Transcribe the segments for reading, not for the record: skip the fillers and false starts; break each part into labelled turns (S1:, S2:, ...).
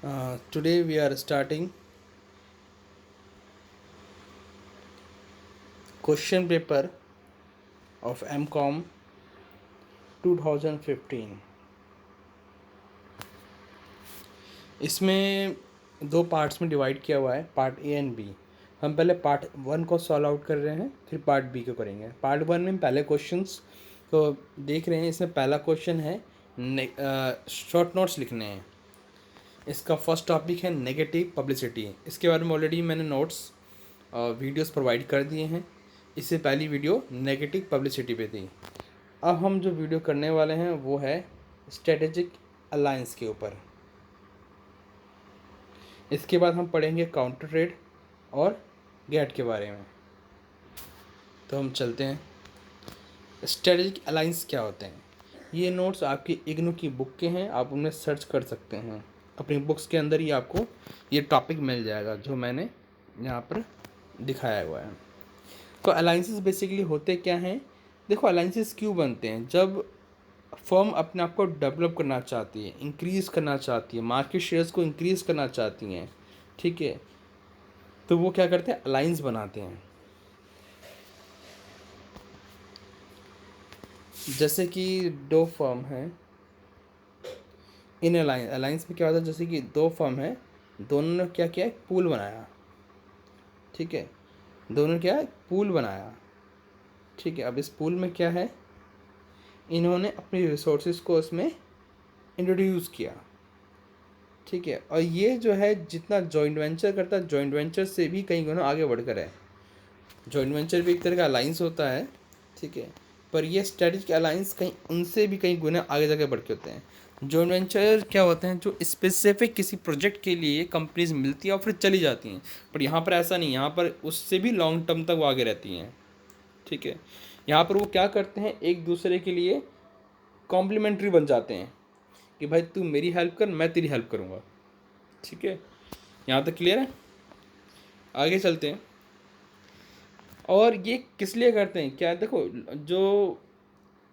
S1: Today we are starting question paper of MCOM 2015। इसमें दो parts में डिवाइड किया हुआ है, पार्ट ए एंड बी। हम पहले पार्ट वन को सॉल्व आउट कर रहे हैं, फिर पार्ट बी को करेंगे। पार्ट वन में पहले क्वेश्चंस को देख रहे हैं। इसमें पहला क्वेश्चन है शॉर्ट नोट्स लिखने हैं। इसका फर्स्ट टॉपिक है नेगेटिव पब्लिसिटी। इसके बारे में ऑलरेडी मैंने नोट्स वीडियोस प्रोवाइड कर दिए हैं। इससे पहली वीडियो नेगेटिव पब्लिसिटी पे थी। अब हम जो वीडियो करने वाले हैं वो है स्ट्रेटेजिक अलायंस के ऊपर। इसके बाद हम पढ़ेंगे काउंटर ट्रेड और गेट के बारे में। तो हम चलते हैं। स्ट्रेटेजिक अलायंस क्या होते हैं? ये नोट्स आपकी इग्नू की बुक के हैं, आप उनमें सर्च कर सकते हैं। अपनी बुक्स के अंदर ही आपको ये टॉपिक मिल जाएगा जो मैंने यहाँ पर दिखाया हुआ है। तो अलायंसेस बेसिकली होते क्या हैं? देखो, अलायंसेस क्यों बनते हैं? जब फर्म अपने आप को डेवलप करना चाहती है, इंक्रीज़ करना चाहती है, मार्केट शेयर्स को इंक्रीज़ करना चाहती हैं, ठीक है, तो वो क्या करते हैं? अलायंस बनाते हैं। जैसे कि दो फर्म हैं इन अलायंस में क्या होता है? जैसे कि दो फर्म है, दोनों ने क्या किया? पूल बनाया, ठीक है, दोनों ने क्या है? पूल बनाया, ठीक है। अब इस पूल में क्या है? इन्होंने अपनी रिसोर्सेज को उसमें इंट्रोड्यूस किया, ठीक है। और ये जो है जितना जॉइंट वेंचर करता है, जॉइंट वेंचर से भी कई गुना आगे बढ़कर है। जॉइंट वेंचर भी एक तरह का अलायंस होता है, ठीक है, पर ये स्ट्रेटेजिक अलायंस कहीं उनसे भी कई गुना आगे जाके बढ़ के होते हैं। जॉइंट वेंचर क्या होते हैं? जो स्पेसिफिक किसी प्रोजेक्ट के लिए कंपनीज मिलती है और फिर चली जाती हैं। पर यहाँ पर ऐसा नहीं, यहाँ पर उससे भी लॉन्ग टर्म तक वो आगे रहती हैं, ठीक है। यहाँ पर वो क्या करते हैं? एक दूसरे के लिए कॉम्प्लीमेंट्री बन जाते हैं कि भाई तू मेरी हेल्प कर, मैं तेरी हेल्प करूँगा, ठीक है। यहाँ तक क्लियर है? आगे चलते हैं। और ये किस लिए करते हैं? क्या देखो, जो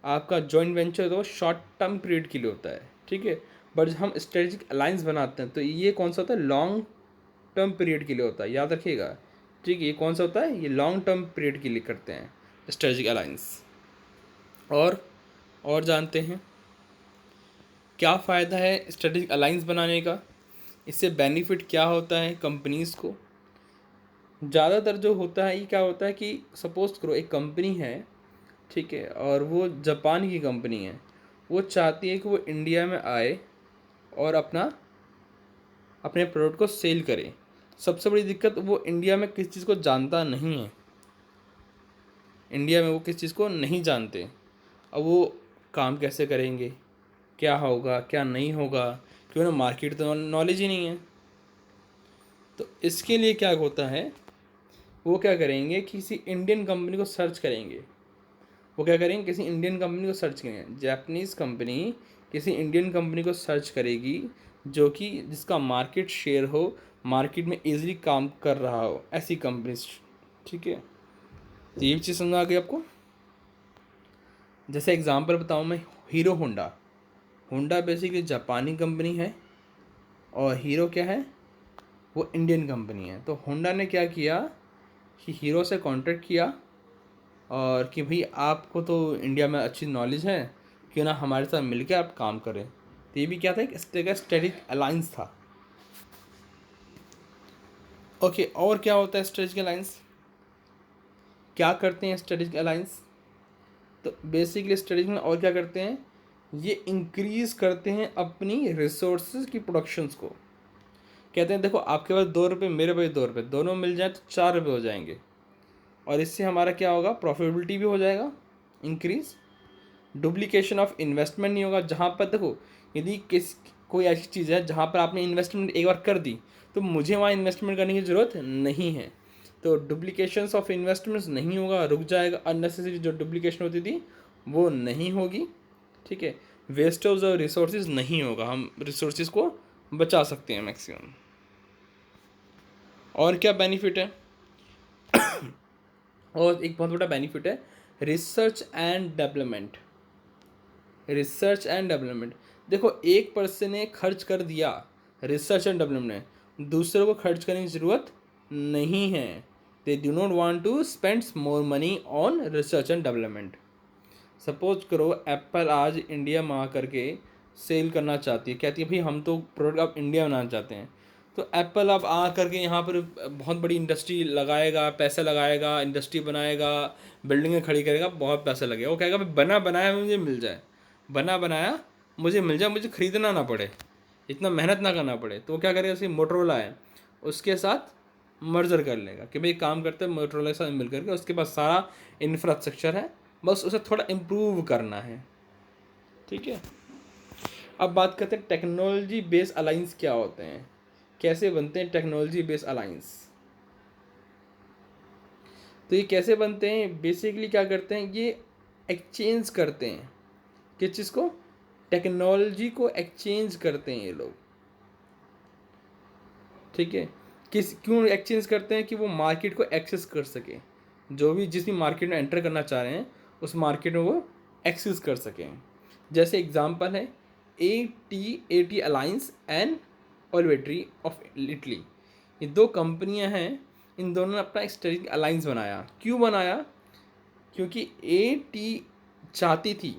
S1: आपका जॉइंट वेंचर तो शॉर्ट टर्म पीरियड के लिए होता है, ठीक है। बट हम स्ट्रेटेजिक अलायंस बनाते हैं तो ये कौन सा होता है? लॉन्ग टर्म पीरियड के लिए होता है, याद रखिएगा, ठीक है। ये कौन सा होता है? ये लॉन्ग टर्म पीरियड के लिए करते हैं स्ट्रेटेजिक अलायंस। और जानते हैं क्या फ़ायदा है स्ट्रेटेजिक अलायंस बनाने का? इससे बेनिफिट क्या होता है कंपनीज़ को? ज़्यादातर जो होता है, ये क्या होता है कि सपोज करो एक कंपनी है, ठीक है, और वो जापान की कंपनी है। वो चाहती है कि वो इंडिया में आए और अपने प्रोडक्ट को सेल करे। सबसे बड़ी दिक्कत, वो इंडिया में किस चीज़ को जानता नहीं है। इंडिया में वो किस चीज़ को नहीं जानते। अब वो काम कैसे करेंगे? क्या होगा, क्या नहीं होगा? क्यों ना, मार्केट तो नॉलेज ही नहीं है। तो इसके लिए क्या होता है? वो क्या करेंगे? किसी इंडियन कंपनी को सर्च करेंगे। वो क्या करेंगे? किसी इंडियन कंपनी को सर्च करेंगे। जापानीज़ कंपनी किसी इंडियन कंपनी को सर्च करेगी जो कि जिसका मार्केट शेयर हो, मार्केट में ईजिली काम कर रहा हो, ऐसी कंपनीज, ठीक है। तो ये चीज़ समझ आ गई आपको? जैसे एग्जांपल बताऊँ मैं, हीरो होंडा। होंडा बेसिकली जापानी कंपनी है और हीरो क्या है? वो इंडियन कंपनी है। तो होंडा ने क्या किया कि हीरो से कांटेक्ट किया और कि भाई आपको तो इंडिया में अच्छी नॉलेज है, क्यों ना हमारे साथ मिलकर आप काम करें। तो ये भी क्या था? एक स्ट्रेटेजिक अलायंस था। ओके, और क्या होता है स्ट्रेटेजिक अलायंस? क्या करते हैं स्ट्रेटेजिक अलायंस? तो बेसिकली स्ट्रेटेजिक में और क्या करते हैं? ये इंक्रीज़ करते हैं अपनी रिसोर्सेज की प्रोडक्शंस को। कहते हैं देखो, आपके पास 2 रुपये, मेरे पास 2 रुपये, दोनों मिल जाए तो 4 रुपये हो जाएंगे। और इससे हमारा क्या होगा? प्रॉफिटेबिलिटी भी हो जाएगा इंक्रीज़। डुप्लीकेशन ऑफ इन्वेस्टमेंट नहीं होगा। जहाँ पर देखो, यदि कोई ऐसी चीज़ है जहाँ पर आपने इन्वेस्टमेंट एक बार कर दी तो मुझे वहाँ इन्वेस्टमेंट करने की ज़रूरत नहीं है। तो डुप्लीकेशंस ऑफ इन्वेस्टमेंट्स नहीं होगा, रुक जाएगा। अननेसेसरी जो डुप्लीकेशन होती थी वो नहीं होगी, ठीक है। वेस्टेज ऑफ रिसोर्सेज नहीं होगा, हम रिसोर्सेज को बचा सकते हैं मैक्सिमम। और क्या बेनिफिट है? और एक बहुत बड़ा बेनिफिट है research and development. Research and development, देखो एक पर्सन ने खर्च कर दिया रिसर्च एंड डेवलपमेंट है, दूसरों को खर्च करने की ज़रूरत नहीं है। They do not want to spend more money on research and development. Suppose करो एप्पल आज इंडिया में आ करके सेल करना चाहती है, कहती है भाई हम तो प्रोडक्ट आप इंडिया में बनाना चाहते हैं, तो एप्पल अब आ करके यहाँ पर बहुत बड़ी इंडस्ट्री लगाएगा, पैसा लगाएगा, इंडस्ट्री बनाएगा, बिल्डिंगें खड़ी करेगा, बहुत पैसा लगेगा। वो कहेगा भाई बना बनाया मुझे मिल जाए, बना बनाया मुझे मिल जाए, मुझे ख़रीदना ना पड़े, इतना मेहनत ना करना पड़े। तो वो क्या करेगा, जैसे मोटरोला है उसके साथ मर्जर कर लेगा कि भाई काम करते हैं मोटरोला के साथ मिल करके, उसके पास सारा इंफ्रास्ट्रक्चर है, बस उसे थोड़ा इम्प्रूव करना है। ठीक है, अब बात करते हैं टेक्नोलॉजी बेस्ड अलाइंस क्या होते हैं, कैसे बनते हैं टेक्नोलॉजी बेस्ड अलाइंस। तो ये कैसे बनते हैं, बेसिकली क्या करते हैं, ये एक्सचेंज करते हैं, किस चीज़ को, टेक्नोलॉजी को एक्सचेंज करते हैं ये लोग। ठीक है, किस क्यों एक्सचेंज करते हैं, कि वो मार्केट को एक्सेस कर सके, जो भी जिस भी मार्केट में एंटर करना चाह रहे हैं उस मार्केट में वो एक्सेस कर सकें। जैसे एग्जांपल है AT alliance and Olivetti of Italy, ये दो कंपनियां हैं, इन दोनों ने अपना एक स्ट्रेटेजिक अलायंस बनाया। क्यों बनाया, क्योंकि AT चाहती थी,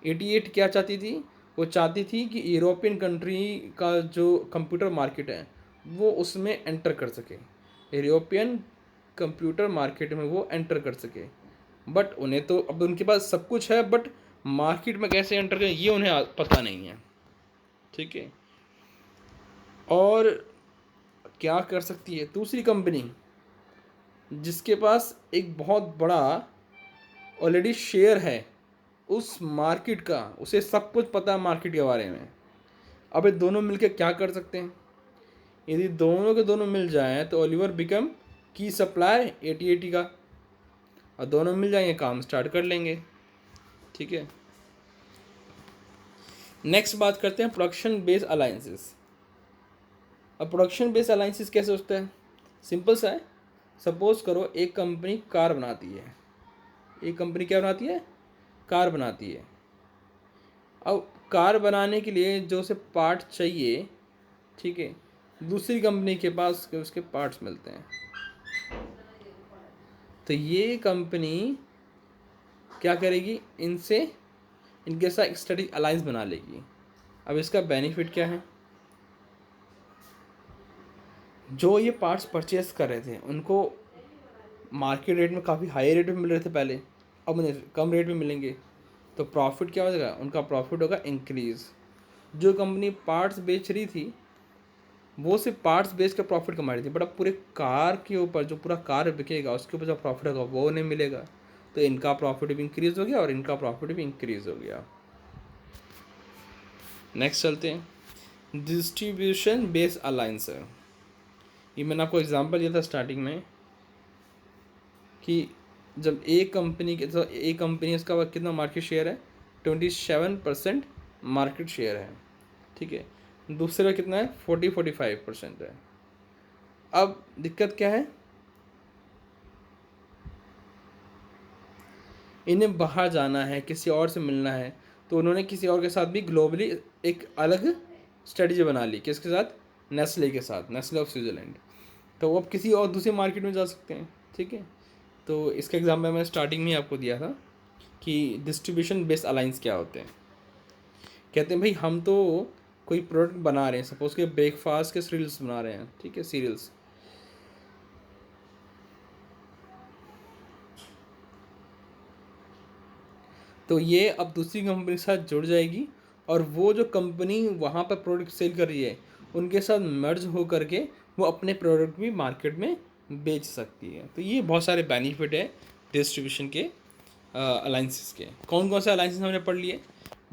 S1: 88 क्या चाहती थी, वो चाहती थी कि यूरोपियन कंट्री का जो कंप्यूटर मार्केट है वो उसमें एंटर कर सके, यूरोपियन कंप्यूटर मार्केट में वो एंटर कर सके। बट उन्हें तो अब उनके पास सब कुछ है, बट मार्केट में कैसे एंटर करें ये उन्हें पता नहीं है। ठीक है, और क्या कर सकती है दूसरी कंपनी, जिसके पास एक बहुत बड़ा ऑलरेडी शेयर है उस मार्केट का, उसे सब कुछ पता है मार्केट के बारे में। अब ये दोनों मिलकर क्या कर सकते हैं, यदि दोनों के दोनों मिल जाएं तो ओलिवर बिकम की सप्लायर 80 का, और दोनों मिल जाएंगे काम स्टार्ट कर लेंगे। ठीक है, नेक्स्ट बात करते हैं प्रोडक्शन बेस्ड अलाइंसेस। अब प्रोडक्शन बेस्ड अलाइंसेस कैसे होता है, सिंपल सा है। सपोज करो एक कंपनी कार बनाती है, एक कंपनी क्या बनाती है, कार बनाती है। अब कार बनाने के लिए जो उसे पार्ट चाहिए, ठीक है, दूसरी कंपनी के पास उसके पार्ट्स मिलते हैं, तो ये कंपनी क्या करेगी, इनके साथ एक स्ट्रेटेजिक अलायंस बना लेगी। अब इसका बेनिफिट क्या है, जो ये पार्ट्स परचेस कर रहे थे उनको मार्केट रेट में काफ़ी हाई रेट में मिल रहे थे पहले, अब उन्हें कम रेट में मिलेंगे, तो प्रॉफिट क्या हो जाएगा, उनका प्रॉफिट होगा इंक्रीज़। जो कंपनी पार्ट्स बेच रही थी वो सिर्फ पार्ट्स बेच कर प्रॉफिट कमा रही थी, बट अब पूरे कार के ऊपर, जो पूरा कार बिकेगा उसके ऊपर जो प्रॉफिट होगा वो नहीं मिलेगा, तो इनका प्रॉफिट भी इंक्रीज़ हो गया और इनका प्रॉफिट भी इंक्रीज़ हो गया। नेक्स्ट चलते हैं डिस्ट्रीब्यूशन बेस्ड अलायंस। ये मैंने आपको एग्जांपल दिया था स्टार्टिंग में कि जब एक कंपनी के, तो एक कंपनी उसका कितना मार्केट शेयर है, 27% मार्केट शेयर है। ठीक है, दूसरे का कितना है, 45% है। अब दिक्कत क्या है, इन्हें बाहर जाना है, किसी और से मिलना है, तो उन्होंने किसी और के साथ भी ग्लोबली एक अलग स्ट्रेटजी बना ली, किसके साथ, नेस्ले के साथ, नेस्ले ऑफ स्विट्ज़रलैंड। तो वो अब किसी और दूसरे मार्केट में जा सकते हैं। ठीक है, तो इसका एग्जाम्पल मैंने स्टार्टिंग में आपको दिया था कि डिस्ट्रीब्यूशन बेस्ड अलाइंस क्या होते हैं। कहते हैं भाई हम तो कोई प्रोडक्ट बना रहे हैं, सपोज के ब्रेकफास्ट के सीरियल्स बना रहे हैं, ठीक है, सीरियल्स, तो ये अब दूसरी कंपनी के साथ जुड़ जाएगी और वो जो कंपनी वहाँ पर प्रोडक्ट सेल कर रही है उनके साथ मर्ज हो करके वो अपने प्रोडक्ट भी मार्केट में बेच सकती है। तो ये बहुत सारे बेनिफिट है डिस्ट्रीब्यूशन के अलाइंसेस के। कौन कौन से अलाइंसेस हमने पढ़ लिए,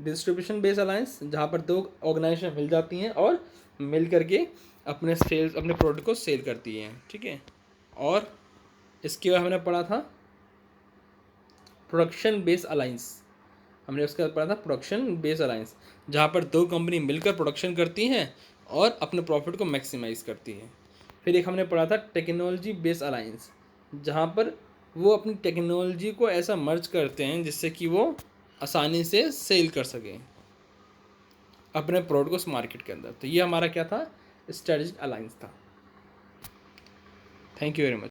S1: डिस्ट्रीब्यूशन बेस्ड अलायंस जहाँ पर दो ऑर्गेनाइजेशन मिल जाती हैं और मिल करके अपने सेल्स, अपने प्रोडक्ट को सेल करती हैं। ठीक है, और इसके बाद हमने पढ़ा था प्रोडक्शन बेस्ड अलायंस, हमने उसके बाद पढ़ा था प्रोडक्शन बेस्ड अलायंस जहाँ पर दो कंपनी मिलकर प्रोडक्शन करती हैं और अपने प्रॉफिट को मैक्सिमाइज करती हैं। फिर एक हमने पढ़ा था टेक्नोलॉजी बेस्ड अलायंस जहाँ पर वो अपनी टेक्नोलॉजी को ऐसा मर्ज करते हैं जिससे कि वो आसानी से सेल कर सकें। अपने प्रोडक्ट को उस मार्केट के अंदर। तो ये हमारा क्या था, स्ट्रेटेजिक अलायंस था। Thank you very much.